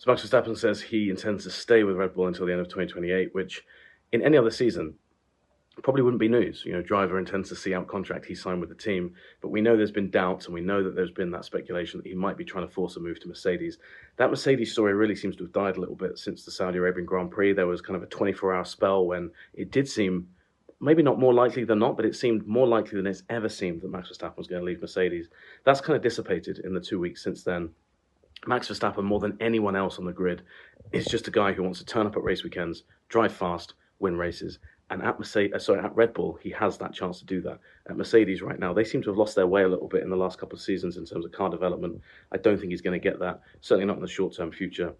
So Max Verstappen says he intends to stay with Red Bull until the end of 2028, which in any other season probably wouldn't be news. Driver intends to see out contract he signed with the team, but we know there's been doubts and we know that there's been that speculation that he might be trying to force a move to Mercedes. That Mercedes story really seems to have died a little bit since the Saudi Arabian Grand Prix. There was kind of a 24-hour spell when it did seem, maybe not more likely than not, but it seemed more likely than it's ever seemed that Max Verstappen was going to leave Mercedes. That's kind of dissipated in the 2 weeks since then. Max Verstappen, more than anyone else on the grid, is just a guy who wants to turn up at race weekends, drive fast, win races. And at Red Bull, he has that chance to do that. At Mercedes right now, they seem to have lost their way a little bit in the last couple of seasons in terms of car development. I don't think he's going to get that, certainly not in the short-term future.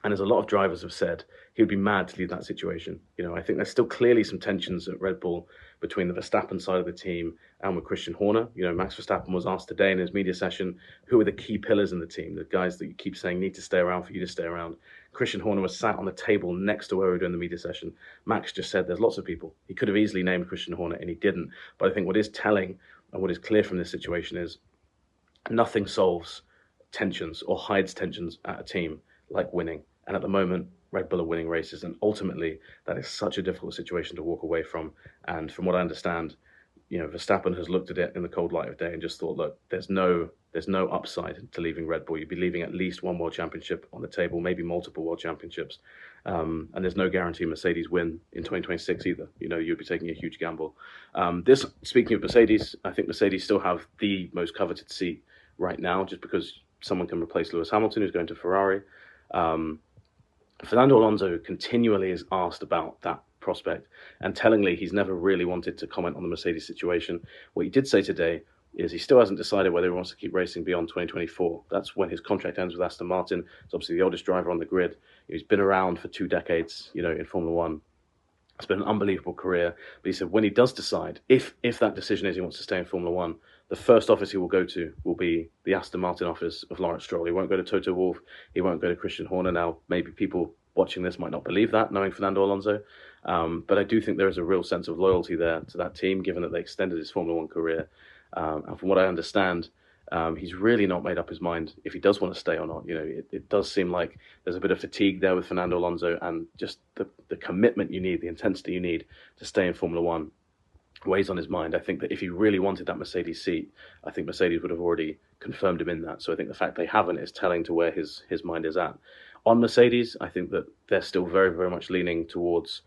And as a lot of drivers have said, he would be mad to leave that situation. I think there's still clearly some tensions at Red Bull between the Verstappen side of the team and with Christian Horner. Max Verstappen was asked today in his media session, who are the key pillars in the team, the guys that you keep saying need to stay around for you to stay around. Christian Horner was sat on the table next to where we were doing the media session. Max just said there's lots of people. He could have easily named Christian Horner and he didn't. But I think what is telling and what is clear from this situation is nothing solves tensions or hides tensions at a team like winning. And at the moment, Red Bull are winning races. And ultimately, that is such a difficult situation to walk away from. And from what I understand, Verstappen has looked at it in the cold light of day and just thought, look, there's no upside to leaving Red Bull. You'd be leaving at least one world championship on the table, maybe multiple world championships. And there's no guarantee Mercedes win in 2026 either. You'd be taking a huge gamble. Speaking of Mercedes, I think Mercedes still have the most coveted seat right now, just because someone can replace Lewis Hamilton, who's going to Ferrari. Fernando Alonso continually is asked about that prospect, and tellingly, he's never really wanted to comment on the Mercedes situation. What he did say today is he still hasn't decided whether he wants to keep racing beyond 2024. That's when his contract ends with Aston Martin. It's obviously the oldest driver on the grid. He's been around for 2 decades, in Formula One. It's been an unbelievable career. But he said when he does decide, if that decision is he wants to stay in Formula One, the first office he will go to will be the Aston Martin office of Lawrence Stroll. He won't go to Toto Wolff. He won't go to Christian Horner. Now, maybe people watching this might not believe that, knowing Fernando Alonso. But I do think there is a real sense of loyalty there to that team, given that they extended his Formula One career. And from what I understand, he's really not made up his mind if he does want to stay or not. It does seem like there's a bit of fatigue there with Fernando Alonso, and just the commitment you need, the intensity you need to stay in Formula One weighs on his mind. I think that if he really wanted that Mercedes seat, I think Mercedes would have already confirmed him in that. So I think the fact they haven't is telling to where his mind is at. On Mercedes, I think that they're still very, very much leaning towards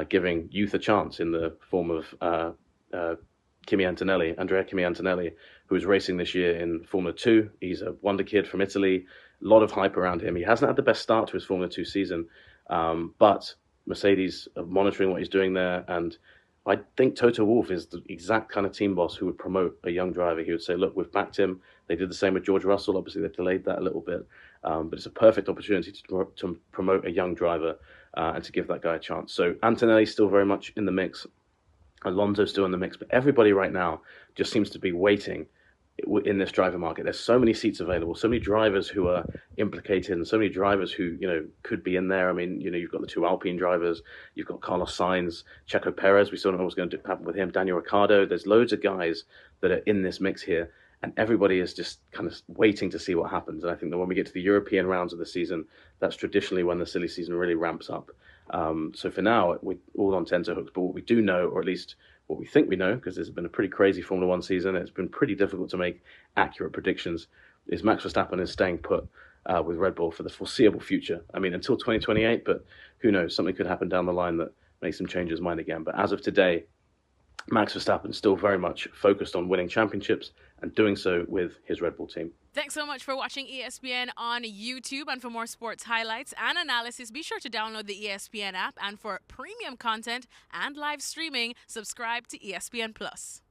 giving youth a chance in the form of Andrea Kimi Antonelli, who is racing this year in Formula 2. He's a wonder kid from Italy. A lot of hype around him. He hasn't had the best start to his Formula 2 season, but Mercedes are monitoring what he's doing there, and I think Toto Wolff is the exact kind of team boss who would promote a young driver. He would say, look, we've backed him. They did the same with George Russell. Obviously, they've delayed that a little bit. But it's a perfect opportunity to promote a young driver and to give that guy a chance. So Antonelli's still very much in the mix. Alonso's still in the mix. But everybody right now just seems to be waiting in this driver market. There's so many seats available, so many drivers who are implicated, and so many drivers who could be in there. I mean, you've got the 2 Alpine drivers, you've got Carlos Sainz, Checo Perez. We still don't know what's going to happen with him. Daniel Ricciardo. There's loads of guys that are in this mix here, and everybody is just kind of waiting to see what happens. And I think that when we get to the European rounds of the season, that's traditionally when the silly season really ramps up. So for now, we're all on tenterhooks. But what we do know, or at least what we think we know, because there's been a pretty crazy Formula One season, it's been pretty difficult to make accurate predictions, is Max Verstappen is staying put with Red Bull for the foreseeable future. I mean, until 2028, but who knows? Something could happen down the line that makes him change his mind again. But as of today, Max Verstappen is still very much focused on winning championships and doing so with his Red Bull team. Thanks so much for watching ESPN on YouTube. And for more sports highlights and analysis, be sure to download the ESPN app. And for premium content and live streaming, subscribe to ESPN Plus.